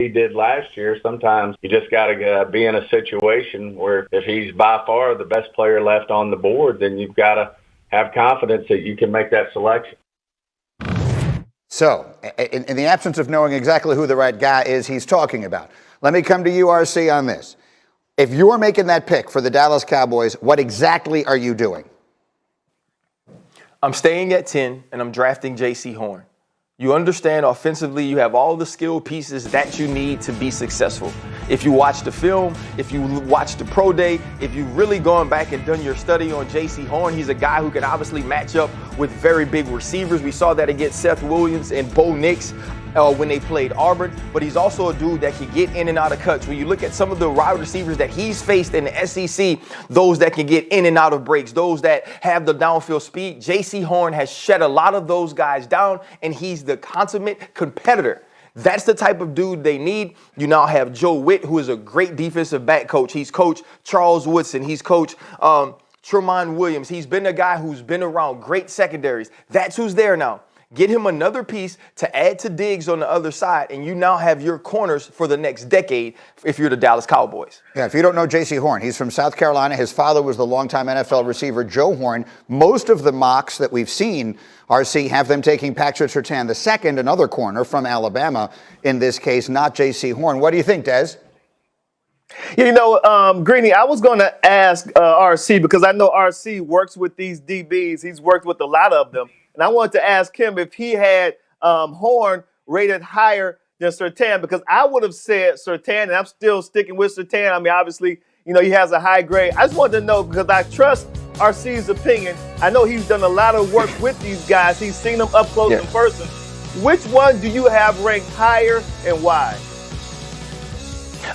he did last year. Sometimes you just got to be in a situation where if he's by far the best player left on the board, then you've got to have confidence that you can make that selection. So, in the absence of knowing exactly who the right guy is he's talking about, let me come to you, RC, on this. If you're making that pick for the Dallas Cowboys, what exactly are you doing? I'm staying at 10, and I'm drafting J.C. Horn. You understand offensively, you have all the skill pieces that you need to be successful. If you watch the film, if you watch the pro day, if you've really gone back and done your study on J.C. Horn, he's a guy who can obviously match up with very big receivers. We saw that against Seth Williams and Bo Nix when they played Auburn, but he's also a dude that can get in and out of cuts. When you look at some of the wide receivers that he's faced in the SEC, those that can get in and out of breaks, those that have the downfield speed, J.C. Horn has shut a lot of those guys down, and he's the consummate competitor. That's the type of dude they need. You now have Joe Witt, who is a great defensive back coach. He's coached Charles Woodson. He's coached Tremont Williams. He's been a guy who's been around great secondaries. That's who's there now. Get him another piece to add to Diggs on the other side, and you now have your corners for the next decade if you're the Dallas Cowboys. Yeah, if you don't know J.C. Horn, he's from South Carolina. His father was the longtime NFL receiver Joe Horn. Most of the mocks that we've seen, RC, have them taking Patrick Surtain II, another corner from Alabama, in this case, not J.C. Horn. What do you think, Des? You know, Greeny, I was going to ask RC, because I know RC works with these DBs. He's worked with a lot of them. And I wanted to ask him if he had Horn rated higher than Surtain, because I would have said Surtain, and I'm still sticking with Surtain. I mean, obviously, you know, he has a high grade. I just wanted to know, because I trust RC's opinion. I know he's done a lot of work with these guys. He's seen them up close in person. Which one do you have ranked higher and why?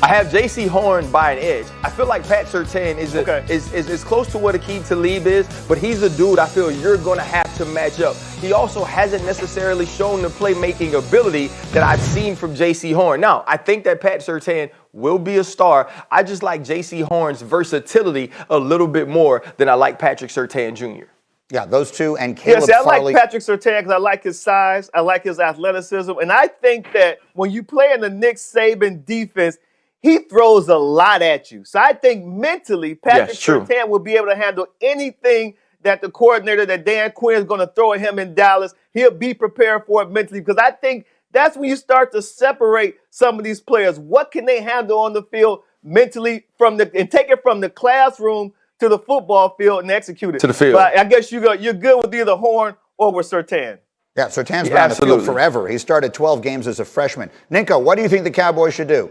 I have J.C. Horn by an edge. I feel like Pat Surtain is close to what Aqib Talib is, but he's a dude I feel you're going to have to match up. He also hasn't necessarily shown the playmaking ability that I've seen from J.C. Horn. Now, I think that Pat Surtain will be a star. I just like J.C. Horn's versatility a little bit more than I like Patrick Surtain Jr. Yeah, those two, and Caleb I Farley. like Patrick Surtain because I like his size. I like his athleticism. And I think that when you play in the Nick Saban defense, he throws a lot at you. So I think mentally, Patrick Surtain will be able to handle anything that the coordinator, that Dan Quinn, is going to throw at him in Dallas. He'll be prepared for it mentally, because I think that's when you start to separate some of these players. What can they handle on the field mentally and take it from the classroom to the football field and execute it to the field. But I guess you're good with either Horn or with Surtain. Yeah, Surtain's been on the field forever. He started 12 games as a freshman. Ninko, what do you think the Cowboys should do?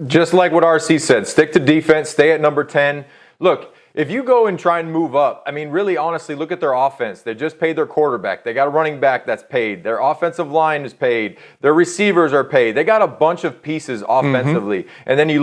Just like what RC said, stick to defense, stay at number 10. Look, if you go and try and move up, I mean, really, honestly, look at their offense. They just paid their quarterback. They got a running back that's paid. Their offensive line is paid. Their receivers are paid. They got a bunch of pieces offensively. And then if you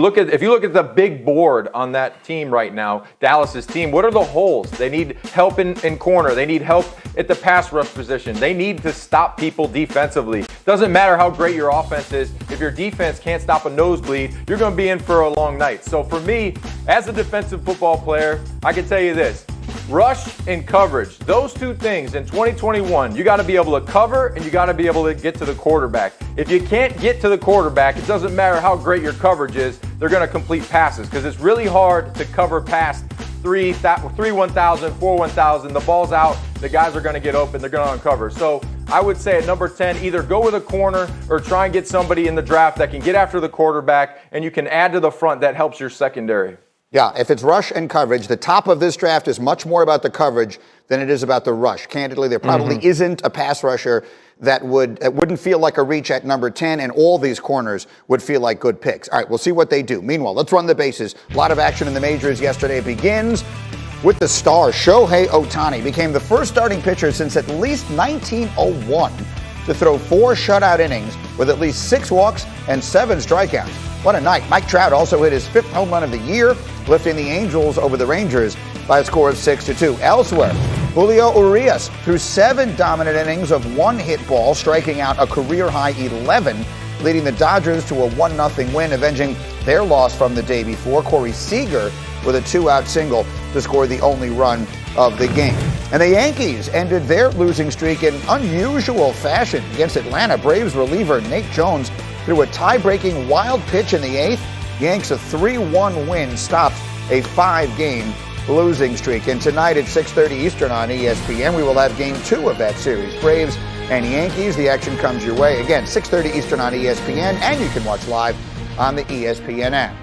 look at the big board on that team right now, Dallas's team, what are the holes? They need help in corner. They need help at the pass rush position. They need to stop people defensively. Doesn't matter how great your offense is. If your defense can't stop a nosebleed, you're going to be in for a long night. So for me, as a defensive football player, I can tell you this, rush and coverage, those two things in 2021, you got to be able to cover and you got to be able to get to the quarterback. If you can't get to the quarterback, it doesn't matter how great your coverage is, they're going to complete passes, because it's really hard to cover past 3-1,000, 4-1,000. The ball's out, the guys are going to get open, they're going to uncover. So I would say at number 10, either go with a corner or try and get somebody in the draft that can get after the quarterback, and you can add to the front that helps your secondary. Yeah, if it's rush and coverage, the top of this draft is much more about the coverage than it is about the rush. Candidly, there probably isn't a pass rusher that wouldn't feel like a reach at number 10, and all these corners would feel like good picks. All right, we'll see what they do. Meanwhile, let's run the bases. A lot of action in the majors yesterday. It begins with the star. Shohei Ohtani became the first starting pitcher since at least 1901 to throw 4 shutout innings with at least 6 walks and 7 strikeouts. What a night. Mike Trout also hit his 5th home run of the year, lifting the Angels over the Rangers by a score of 6-2. Elsewhere, Julio Urias threw 7 dominant innings of 1 hit ball, striking out a career-high 11, leading the Dodgers to a 1-0 win, avenging their loss from the day before. Corey Seager with a 2-out single to score the only run of the game. And the Yankees ended their losing streak in unusual fashion against Atlanta. Braves reliever Nate Jones threw a tie-breaking wild pitch in the 8th. Yanks a 3-1 win stopped a 5-game losing streak. And tonight at 6:30 Eastern on ESPN, we will have Game 2 of that series. Braves and Yankees. The action comes your way. Again, 6:30 Eastern on ESPN, and you can watch live on the ESPN app.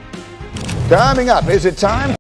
Coming up, is it time